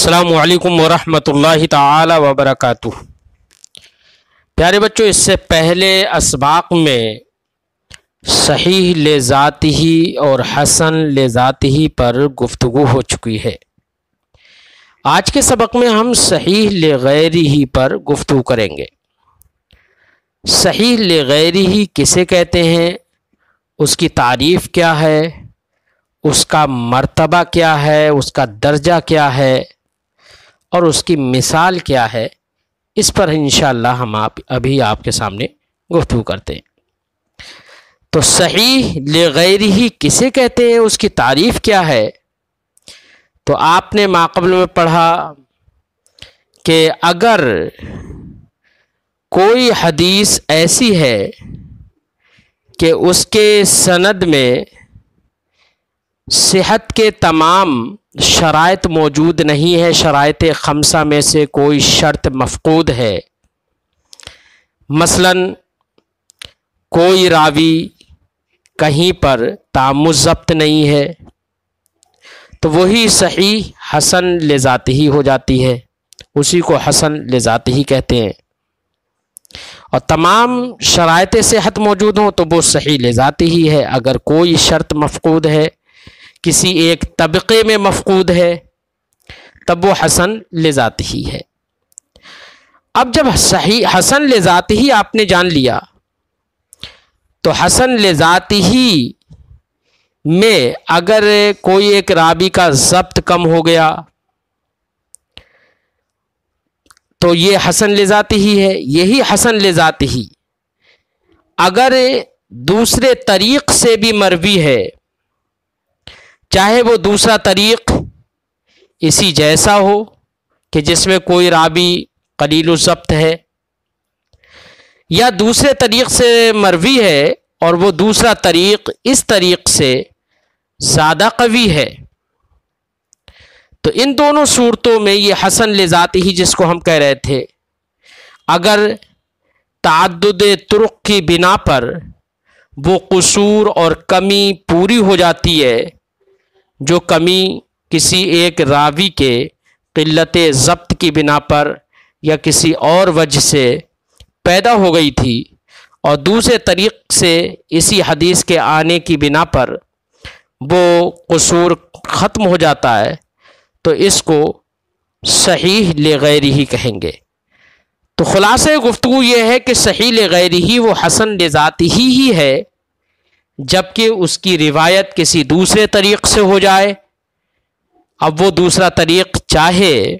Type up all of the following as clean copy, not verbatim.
السلام علیکم ورحمۃ اللہ تعالی وبرکاتہ۔ پیارے بچوں، اس سے پہلے اسباق میں صحیح لذاتہ اور حسن لذاتہ پر گفتگو ہو چکی ہے۔ آج کے سبق میں ہم صحیح لغیرہ پر گفتگو کریں گے۔ صحیح لغیرہ کسے کہتے ہیں، اس کی تعریف کیا ہے، اس کا مرتبہ کیا ہے، اس کا درجہ کیا ہے اور اس کی مثال کیا ہے، اس پر انشاءاللہ ہم ابھی آپ کے سامنے گفتگو کرتے ہیں۔ تو صحیح لغیرہ کسے کہتے ہیں، اس کی تعریف کیا ہے؟ تو آپ نے ماقبل میں پڑھا کہ اگر کوئی حدیث ایسی ہے کہ اس کے سند میں صحت کے تمام شرائط موجود نہیں ہے، شرائط خمسہ میں سے کوئی شرط مفقود ہے، مثلا کوئی راوی کہیں پر تام ضبط نہیں ہے، تو وہی صحیح حسن لذاتہ ہو جاتی ہے، اسی کو حسن لذاتہ کہتے ہیں۔ اور تمام شرائط صحت موجود ہوں تو وہ صحیح لذاتہ ہی ہے۔ اگر کوئی شرط مفقود ہے، کسی ایک طبقے میں مفقود ہے، تب وہ حسن لذاتہ ہی ہے۔ اب جب صحیح حسن لذاتہ ہی آپ نے جان لیا، تو حسن لذاتہ ہی میں اگر کوئی ایک راوی کا ضبط کم ہو گیا تو یہ حسن لذاتہ ہی ہے۔ یہی حسن لذاتہ ہی اگر دوسرے طریق سے بھی مروی ہے، چاہے وہ دوسرا طریق اسی جیسا ہو کہ جس میں کوئی راوی قلیل الضبط ہے، یا دوسرے طریق سے مروی ہے اور وہ دوسرا طریق اس طریق سے زیادہ قوی ہے، تو ان دونوں صورتوں میں یہ حسن لذاتہ ہی جس کو ہم کہہ رہے تھے، اگر تعدد طرق کی بنا پر وہ قصور اور کمی پوری ہو جاتی ہے، جو کمی کسی ایک راوی کے قلت ضبط کی بنا پر یا کسی اور وجہ سے پیدا ہو گئی تھی، اور دوسرے طریق سے اسی حدیث کے آنے کی بنا پر وہ قصور ختم ہو جاتا ہے، تو اس کو صحیح لغیرہ کہیں گے۔ تو خلاصہ گفتگو یہ ہے کہ صحیح لغیرہ وہ حسن لذاتہ ہی ہے جبکہ اس کی روایت کسی دوسرے طریق سے ہو جائے، اب وہ دوسرا طریق چاہے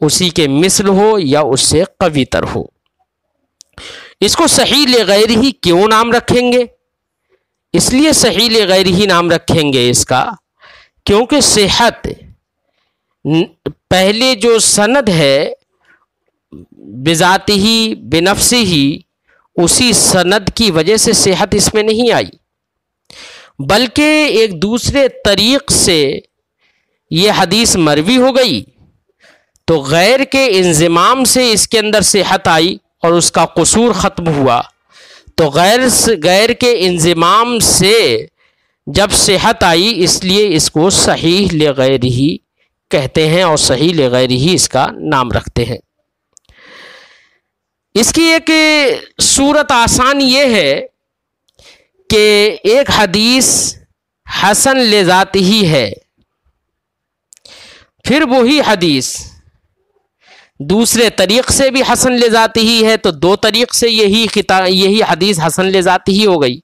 اسی کے مثل ہو یا اس سے قوی تر ہو۔ اس کو صحیح لغیرہ کیوں نام رکھیں گے؟ اس لیے صحیح لغیرہ نام رکھیں گے اس کا کیونکہ صحت پہلے جو سند ہے بذاتہ ہی بنفسہ ہی، اسی سند کی وجہ سے صحت اس میں نہیں آئی، بلکہ ایک دوسرے طریق سے یہ حدیث مروی ہو گئی تو غیر کے انضمام سے اس کے اندر صحت آئی اور اس کا قصور ختم ہوا، تو غیر کے انضمام سے جب صحت آئی، اس لیے اس کو صحیح لغیرہ کہتے ہیں اور صحیح لغیرہ اس کا نام رکھتے ہیں۔ اس کی ایک صورت آسان یہ ہے کہ ایک حدیث حسن لذاتہ ہے، پھر وہی حدیث دوسرے طریق سے بھی حسن لذاتہ ہے، تو دو طریق سے یہی حدیث حسن لذاتہ ہو گئی،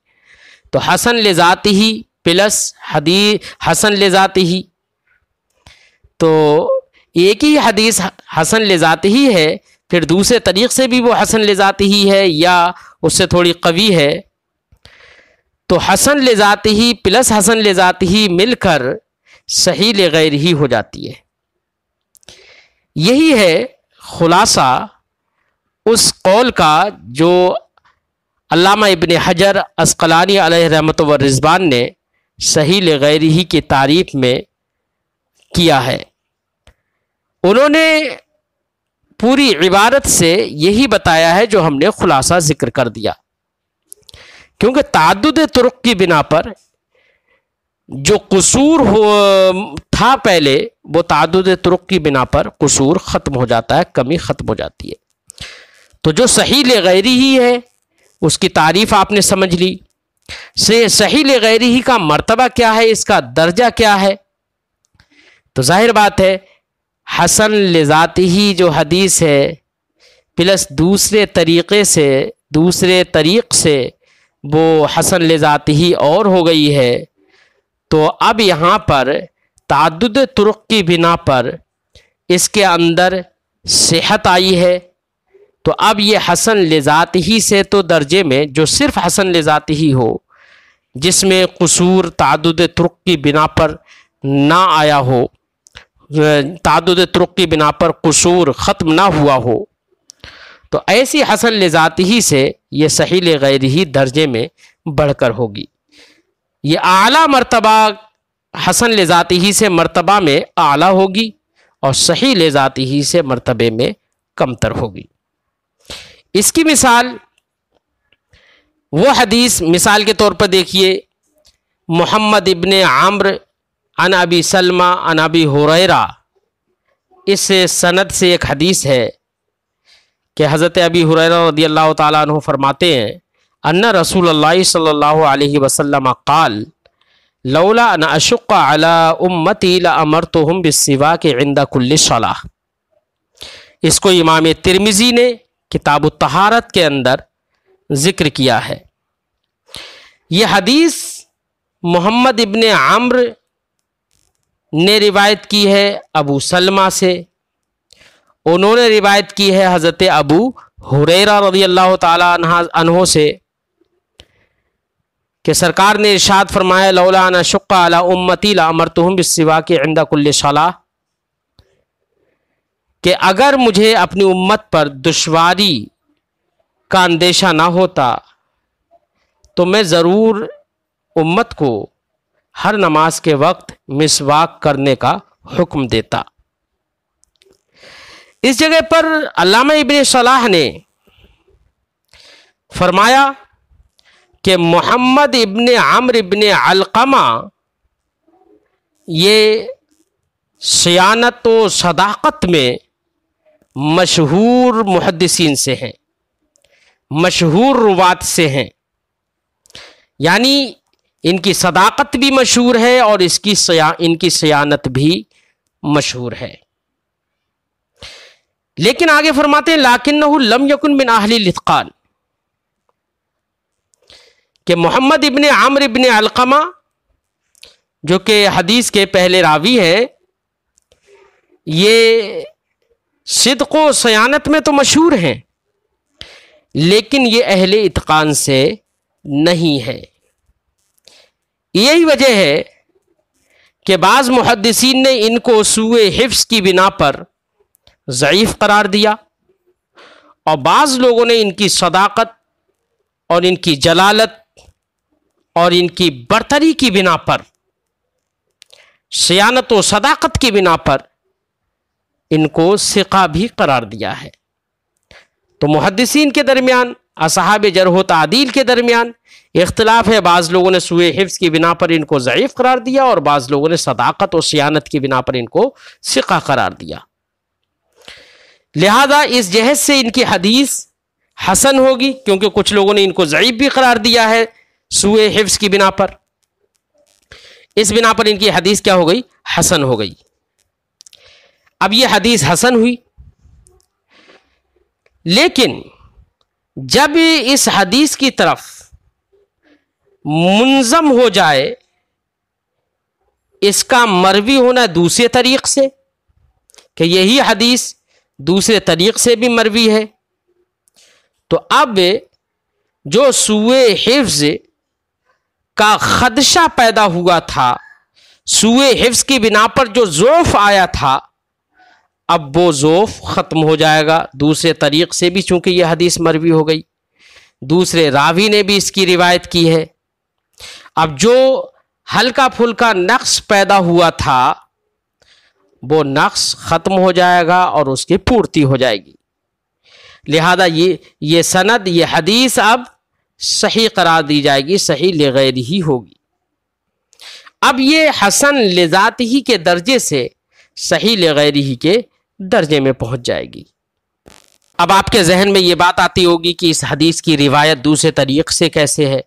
تو حسن لذاتہ پلس حدیث حسن لذاتہ، تو ایک ہی حدیث حسن لذاتہ ہے، پھر دوسرے طریق سے بھی وہ حسن لذاتہ ہے یا اس سے تھوڑی قوی ہے، تو حسن لذاتہ پلس حسن لذاتہ مل کر صحیح لغیرہ ہو جاتی ہے۔ یہی ہے خلاصہ اس قول کا جو علامہ ابن حجر عسقلانی علیہ رحمۃ و رضوان نے صحیح لغیرہ کی تعریف میں کیا ہے۔ انہوں نے پوری عبارت سے یہی بتایا ہے جو ہم نے خلاصہ ذکر کر دیا، کیونکہ تعدد طرق کی بنا پر جو قصور تھا پہلے وہ تعدد طرق کی بنا پر قصور ختم ہو جاتا ہے، کمی ختم ہو جاتی ہے۔ تو جو صحیح لغیری ہی ہے اس کی تعریف آپ نے سمجھ لی۔ صحیح لغیری ہی کا مرتبہ کیا ہے، اس کا درجہ کیا ہے؟ تو ظاہر بات ہے حسن لذاتی ہی جو حدیث ہے پلس دوسرے طریق سے وہ حسن لذاتی ہی اور ہو گئی ہے، تو اب یہاں پر تعدد طرق کی بنا پر اس کے اندر صحت آئی ہے، تو اب یہ حسن لذاتی ہی سے تو درجے میں جو صرف حسن لذاتی ہی ہو، جس میں قصور تعدد طرق کی بنا پر نہ آیا ہو، تعدد طرق کی بنا پر قصور ختم نہ ہوا ہو، تو ایسی حسن لذاتی ہی سے یہ صحیح لغیری ہی درجے میں بڑھ کر ہوگی۔ یہ اعلیٰ مرتبہ حسن لذاتی ہی سے مرتبہ میں اعلیٰ ہوگی اور صحیح لذاتی ہی سے مرتبے میں کمتر ہوگی۔ اس کی مثال وہ حدیث مثال کے طور پر دیکھیے، محمد ابن عمرو عن ابی سلمہ عن ابی ہریرہ، اس سند سے ایک حدیث ہے کہ حضرت ابی ہریرہ رضی اللہ تعالیٰ عنہ فرماتے ہیں ان رسول اللہ صلی اللہ علیہ وسلم قال لولا ان اشق علی امتی لامرتهم بالسواک عند کل صلاۃ۔ اس کو امام ترمذی نے کتاب الطہارت کے اندر ذکر کیا ہے۔ یہ حدیث محمد ابن عمرو نے روایت کی ہے ابو سلمہ سے، انہوں نے روایت کی ہے حضرت ابو ہریرہ رضی اللہ تعالیٰ عنہ سے کہ سرکار نے ارشاد فرمایا لولا ان اشق علی امتی لامرتهم بالسواک عند کل صلاۃ، کہ اگر مجھے اپنی امت پر دشواری کا اندیشہ نہ ہوتا تو میں ضرور امت کو ہر نماز کے وقت مسواک کرنے کا حکم دیتا۔ اس جگہ پر علامہ ابن صلاح نے فرمایا کہ محمد ابن عمرو ابن علقمہ یہ صیانت و صداقت میں مشہور محدثین سے ہیں، مشہور روات سے ہیں، یعنی ان کی صداقت بھی مشہور ہے اور ان کی صیانت بھی مشہور ہے۔ لیکن آگے فرماتے ہیں لیکنہ لم یکن من اہل الاتقان، کہ محمد ابن عمرو ابن علقمہ جو کہ حدیث کے پہلے راوی ہیں، یہ صدق و صیانت میں تو مشہور ہیں لیکن یہ اہل اتقان سے نہیں ہے۔ یہی وجہ ہے کہ بعض محدثین نے ان کو سوء حفظ کی بنا پر ضعیف قرار دیا، اور بعض لوگوں نے ان کی صداقت اور ان کی جلالت اور ان کی برتری کی بنا پر، صیانت و صداقت کی بنا پر ان کو ثقہ بھی قرار دیا ہے۔ تو محدثین کے درمیان، اصحاب جرح و تعدیل کے درمیان اختلاف ہے، بعض لوگوں نے سوء حفظ کی بنا پر ان کو ضعیف قرار دیا اور بعض لوگوں نے صداقت و صیانت کی بنا پر ان کو ثقہ قرار دیا۔ لہذا اس جہت سے ان کی حدیث حسن ہوگی، کیونکہ کچھ لوگوں نے ان کو ضعیف بھی قرار دیا ہے سوء حفظ کی بنا پر، اس بنا پر ان کی حدیث کیا ہو گئی؟ حسن ہو گئی۔ اب یہ حدیث حسن ہوئی، لیکن جب اس حدیث کی طرف منظم ہو جائے اس کا مروی ہونا دوسرے طریق سے، کہ یہی حدیث دوسرے طریق سے بھی مروی ہے، تو اب جو سوء حفظ کا خدشہ پیدا ہوا تھا، سوء حفظ کی بنا پر جو ضعف آیا تھا، اب وہ ضعف ختم ہو جائے گا دوسرے طریق سے بھی، چونکہ یہ حدیث مروی ہو گئی، دوسرے راوی نے بھی اس کی روایت کی ہے۔ اب جو ہلکا پھلکا نقص پیدا ہوا تھا وہ نقص ختم ہو جائے گا اور اس کی پورتی ہو جائے گی، لہذا یہ سند، یہ حدیث اب صحیح قرار دی جائے گی، صحیح لغیر ہی ہوگی۔ اب یہ حسن لذات ہی کے درجے سے صحیح لغیر ہی کے درجے میں پہنچ جائے گی۔ اب آپ کے ذہن میں یہ بات آتی ہوگی کہ اس حدیث کی روایت دوسرے طریق سے کیسے ہے؟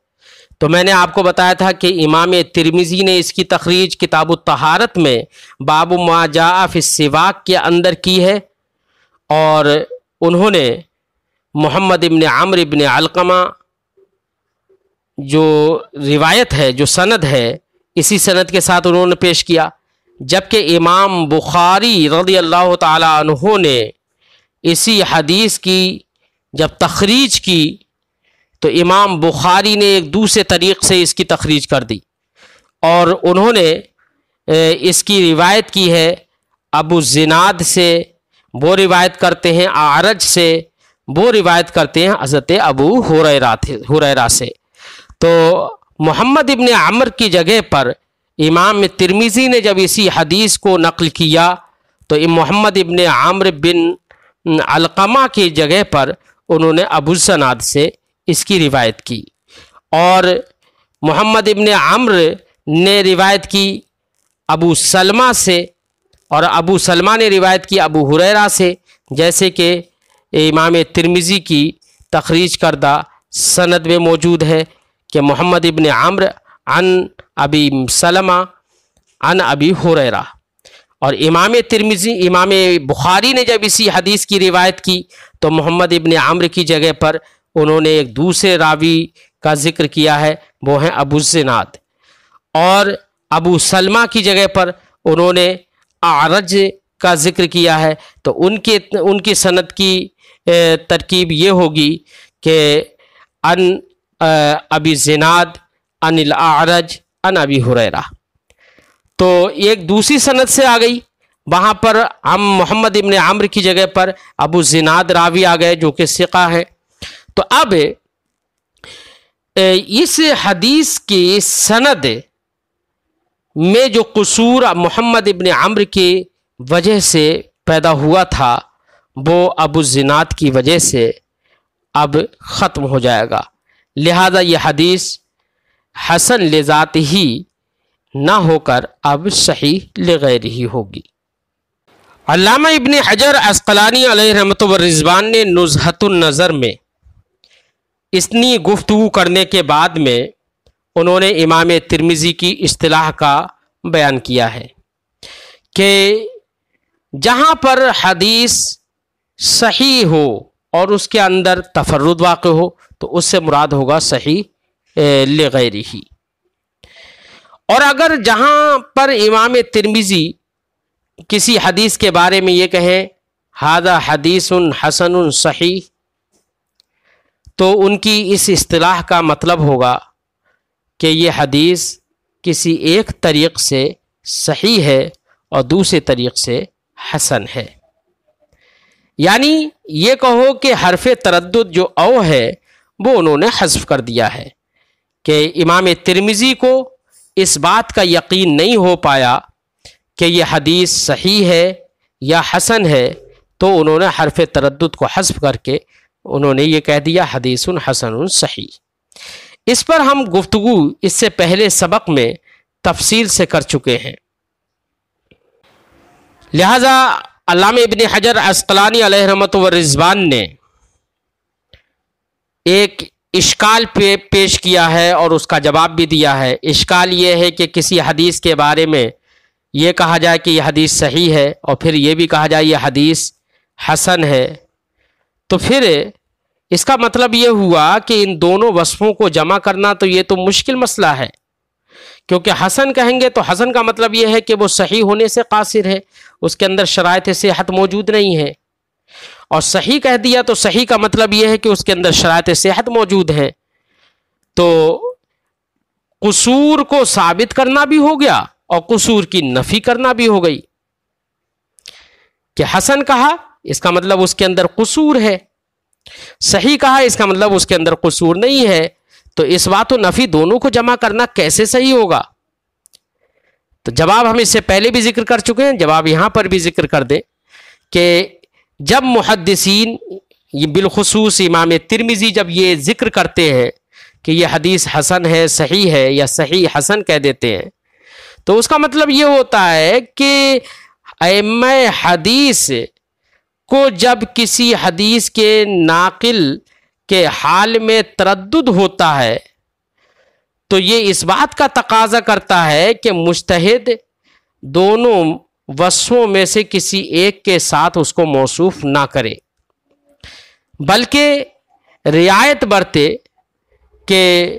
تو میں نے آپ کو بتایا تھا کہ امام ترمذی نے اس کی تخریج کتاب الطہارت میں باب ما جاء فی السواک کے اندر کی ہے، اور انہوں نے محمد ابن عمرو ابن علقمہ جو روایت ہے، جو سند ہے، اسی سند کے ساتھ انہوں نے پیش کیا، جبکہ امام بخاری رضی اللہ تعالی عنہ نے اسی حدیث کی جب تخریج کی تو امام بخاری نے ایک دوسرے طریق سے اس کی تخریج کر دی، اور انہوں نے اس کی روایت کی ہے ابو الزناد سے، وہ روایت کرتے ہیں اعرج سے، وہ روایت کرتے ہیں حضرت ابو ہریرہ سے۔ تو محمد ابن عمرو کی جگہ پر امام ترمذی نے جب اسی حدیث کو نقل کیا تو محمد ابن عمرو بن علقمہ کی جگہ پر انہوں نے ابو الزناد سے اس کی روایت کی، اور محمد ابن عمرو نے روایت کی ابو سلمہ سے، اور ابو سلمہ نے روایت کی ابو ہریرہ سے، جیسے کہ امام ترمذی کی تخریج کردہ سند میں موجود ہے کہ محمد ابن عمرو عن ابی سلمہ عن ابی ہریرہ۔ اور امام بخاری نے جب اسی حدیث کی روایت کی تو محمد ابن عمرو کی جگہ پر انہوں نے ایک دوسرے راوی کا ذکر کیا ہے، وہ ہیں ابو الزناد، اور ابو سلمہ کی جگہ پر انہوں نے اعرج کا ذکر کیا ہے، تو ان کی سند کی ترکیب یہ ہوگی کہ ان ابی الزناد ان الاعرج ان ابی ہریرہ۔ تو ایک دوسری سند سے آ گئی، وہاں پر ہم محمد ابن عمرو کی جگہ پر ابو الزناد راوی آ گئے جو کہ ثقہ ہے۔ تو اب اس حدیث کی سند میں جو قصور محمد ابن عمرو کی وجہ سے پیدا ہوا تھا وہ ابو الزناد کی وجہ سے اب ختم ہو جائے گا، لہذا یہ حدیث حسن لذات ہی نہ ہو کر اب صحیح لغیر ہی ہوگی۔ علامہ ابن حجر عسقلانی علیہ رحمۃ والرضوان نے نزہۃ النظر میں اتنی گفتگو کرنے کے بعد میں انہوں نے امام ترمذی کی اصطلاح کا بیان کیا ہے کہ جہاں پر حدیث صحیح ہو اور اس کے اندر تفرد واقع ہو تو اس سے مراد ہوگا صحیح لغیرہ ہی، اور اگر جہاں پر امام ترمذی کسی حدیث کے بارے میں یہ کہیں ھذا حدیث حسن صحیح، تو ان کی اس اصطلاح کا مطلب ہوگا کہ یہ حدیث کسی ایک طریق سے صحیح ہے اور دوسرے طریق سے حسن ہے، یعنی یہ کہو کہ حرف تردد جو او ہے وہ انہوں نے حذف کر دیا ہے کہ امام ترمذی کو اس بات کا یقین نہیں ہو پایا کہ یہ حدیث صحیح ہے یا حسن ہے، تو انہوں نے حرف تردد کو حذف کر کے انہوں نے یہ کہہ دیا حدیث حسن صحیح۔ اس پر ہم گفتگو اس سے پہلے سبق میں تفصیل سے کر چکے ہیں، لہذا علامہ ابن حجر عسقلانی علیہ رحمۃ والرضوان نے ایک اشکال پیش کیا ہے اور اس کا جواب بھی دیا ہے۔ اشکال یہ ہے کہ کسی حدیث کے بارے میں یہ کہا جائے کہ یہ حدیث صحیح ہے اور پھر یہ بھی کہا جائے یہ حدیث حسن ہے، تو پھر اس کا مطلب یہ ہوا کہ ان دونوں وصفوں کو جمع کرنا تو یہ تو مشکل مسئلہ ہے، کیونکہ حسن کہیں گے تو حسن کا مطلب یہ ہے کہ وہ صحیح ہونے سے قاصر ہے، اس کے اندر شرائط صحت موجود نہیں ہے، اور صحیح کہہ دیا تو صحیح کا مطلب یہ ہے کہ اس کے اندر شرائط صحت موجود ہے، تو قصور کو ثابت کرنا بھی ہو گیا اور قصور کی نفی کرنا بھی ہو گئی کہ حسن کہا اس کا مطلب اس کے اندر قصور ہے، صحیح کہا اس کا مطلب اس کے اندر قصور نہیں ہے، تو اس بات و نفی دونوں کو جمع کرنا کیسے صحیح ہوگا؟ تو جواب ہم اس سے پہلے بھی ذکر کر چکے ہیں، جواب یہاں پر بھی ذکر کر دیں کہ جب محدثین بالخصوص امام ترمذی جب یہ ذکر کرتے ہیں کہ یہ حدیث حسن ہے صحیح ہے یا صحیح حسن کہہ دیتے ہیں، تو اس کا مطلب یہ ہوتا ہے کہ ائمہ حدیث کو جب کسی حدیث کے ناقل کے حال میں تردد ہوتا ہے تو یہ اس بات کا تقاضا کرتا ہے کہ مجتہد دونوں وصفوں میں سے کسی ایک کے ساتھ اس کو موصوف نہ کرے، بلکہ رعایت برتے کہ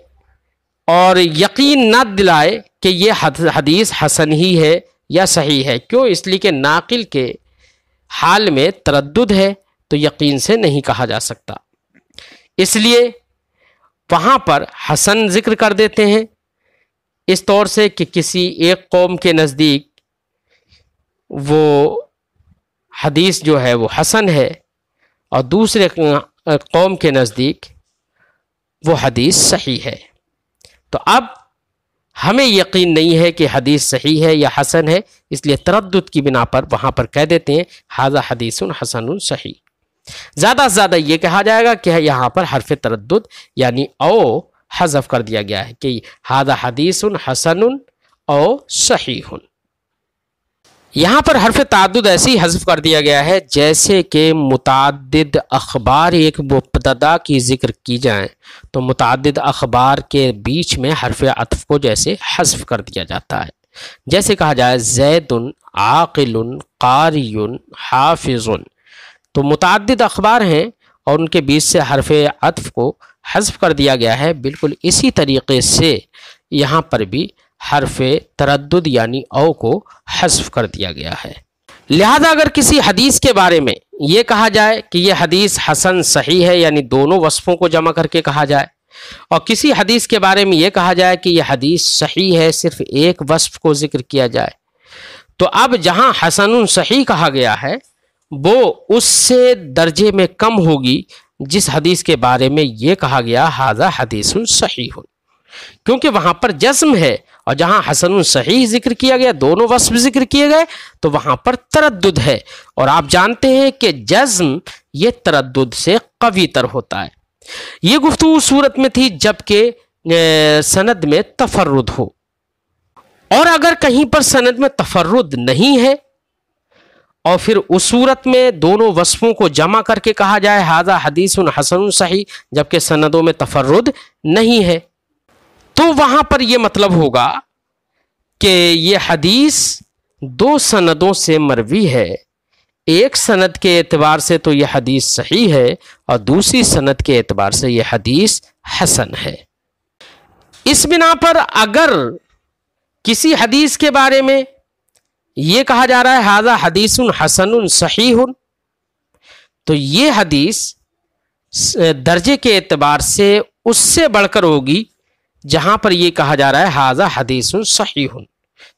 اور یقین نہ دلائے کہ یہ حدیث حسن ہی ہے یا صحیح ہے۔ کیوں؟ اس لیے کہ ناقل کے حال میں تردد ہے تو یقین سے نہیں کہا جا سکتا، اس لیے وہاں پر حسن ذکر کر دیتے ہیں، اس طور سے کہ کسی ایک قوم کے نزدیک وہ حدیث جو ہے وہ حسن ہے اور دوسرے قوم کے نزدیک وہ حدیث صحیح ہے۔ تو اب ہمیں یقین نہیں ہے کہ حدیث صحیح ہے یا حسن ہے، اس لیے تردد کی بنا پر وہاں پر کہہ دیتے ہیں ھذا حدیث حسن صحیح۔ زیادہ سے زیادہ یہ کہا جائے گا کہ یہاں پر حرف تردد یعنی او حذف کر دیا گیا ہے کہ ھذا حدیث حسن او صحیح۔ یہاں پر حرف تعدد ایسے ہی حذف کر دیا گیا ہے جیسے کہ متعدد اخبار ایک مبتدا کی ذکر کی جائیں تو متعدد اخبار کے بیچ میں حرف عطف کو جیسے حذف کر دیا جاتا ہے، جیسے کہا جائے زید عاقل قاری حافظ، تو متعدد اخبار ہیں اور ان کے بیچ سے حرف عطف کو حذف کر دیا گیا ہے، بالکل اسی طریقے سے یہاں پر بھی حرف تردد یعنی او کو حذف کر دیا گیا ہے۔ لہذا اگر کسی حدیث کے بارے میں یہ کہا جائے کہ یہ حدیث حسن صحیح ہے یعنی دونوں وصفوں کو جمع کر کے کہا جائے، اور کسی حدیث کے بارے میں یہ کہا جائے کہ یہ حدیث صحیح ہے صرف ایک وصف کو ذکر کیا جائے، تو اب جہاں حسن صحیح کہا گیا ہے وہ اس سے درجے میں کم ہوگی جس حدیث کے بارے میں یہ کہا گیا ھذا حدیث صحیح، کیونکہ وہاں پر جزم ہے، اور جہاں حسن صحیح ذکر کیا گیا دونوں وصف ذکر کیے گئے تو وہاں پر تردد ہے، اور آپ جانتے ہیں کہ جزم یہ تردد سے قوی تر ہوتا ہے۔ یہ گفتگو صورت میں تھی جبکہ سند میں تفرد ہو، اور اگر کہیں پر سند میں تفرد نہیں ہے اور پھر اس صورت میں دونوں وصفوں کو جمع کر کے کہا جائے ھذا حدیث حسن صحیح جبکہ سندوں میں تفرد نہیں ہے، تو وہاں پر یہ مطلب ہوگا کہ یہ حدیث دو سندوں سے مروی ہے، ایک سند کے اعتبار سے تو یہ حدیث صحیح ہے اور دوسری سند کے اعتبار سے یہ حدیث حسن ہے۔ اس بنا پر اگر کسی حدیث کے بارے میں یہ کہا جا رہا ہے ھذا حدیث حسن صحیح، تو یہ حدیث درجے کے اعتبار سے اس سے بڑھ کر ہوگی جہاں پر یہ کہا جا رہا ہے ھذا حدیث صحیح،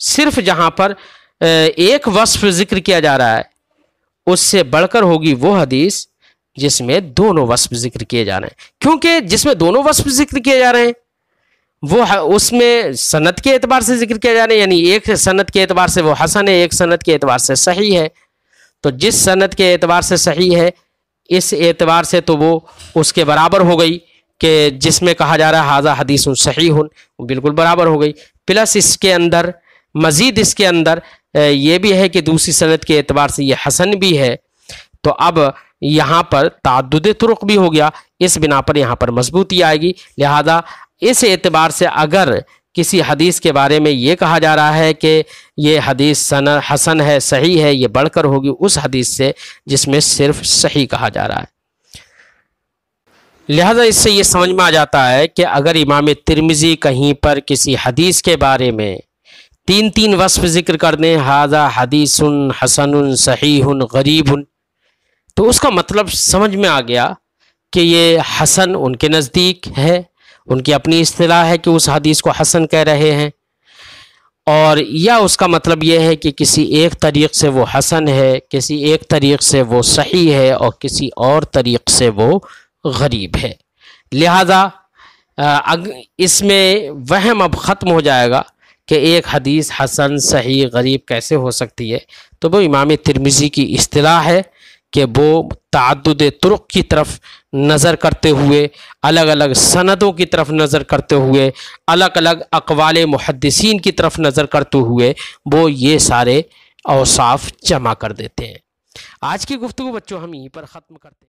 صرف جہاں پر ایک وصف ذکر کیا جا رہا ہے اس سے بڑھ کر ہوگی وہ حدیث جس میں دونوں وصف ذکر کیے جا رہے ہیں، کیونکہ جس میں دونوں وصف ذکر کیے جا رہے ہیں وہ اس میں سند کے اعتبار سے ذکر کیا جا رہا ہے، یعنی ایک سند کے اعتبار سے وہ حسن ہے، ایک سند کے اعتبار سے صحیح ہے، تو جس سند کے اعتبار سے صحیح ہے اس اعتبار سے تو وہ اس کے برابر ہو گئی کہ جس میں کہا جا رہا ہے ھذا حدیث صحیح، بالکل برابر ہو گئی، پلس اس کے اندر مزید اس کے اندر یہ بھی ہے کہ دوسری سند کے اعتبار سے یہ حسن بھی ہے، تو اب یہاں پر تعدد طرق بھی ہو گیا، اس بنا پر یہاں پر مضبوطی آئے گی۔ لہذا اس اعتبار سے اگر کسی حدیث کے بارے میں یہ کہا جا رہا ہے کہ یہ حدیث حسن ہے صحیح ہے، یہ بڑھ کر ہوگی اس حدیث سے جس میں صرف صحیح کہا جا رہا ہے۔ لہذا اس سے یہ سمجھ میں آ جاتا ہے کہ اگر امام ترمذی کہیں پر کسی حدیث کے بارے میں تین وصف ذکر کر دیں ھذا حدیث حسن صحیح غریب، تو اس کا مطلب سمجھ میں آ گیا کہ یہ حسن ان کے نزدیک ہے، ان کی اپنی اصطلاح ہے کہ اس حدیث کو حسن کہہ رہے ہیں، اور یا اس کا مطلب یہ ہے کہ کسی ایک طریق سے وہ حسن ہے، کسی ایک طریق سے وہ صحیح ہے اور کسی اور طریق سے وہ غریب ہے۔ لہذا اس میں وہم اب ختم ہو جائے گا کہ ایک حدیث حسن صحیح غریب کیسے ہو سکتی ہے، تو وہ امام ترمذی کی اصطلاح ہے کہ وہ تعدد طرق کی طرف نظر کرتے ہوئے، الگ الگ سندوں کی طرف نظر کرتے ہوئے، الگ الگ اقوال محدثین کی طرف نظر کرتے ہوئے وہ یہ سارے اوصاف جمع کر دیتے ہیں۔ آج کی گفتگو بچوں ہم یہیں پر ختم کرتے ہیں۔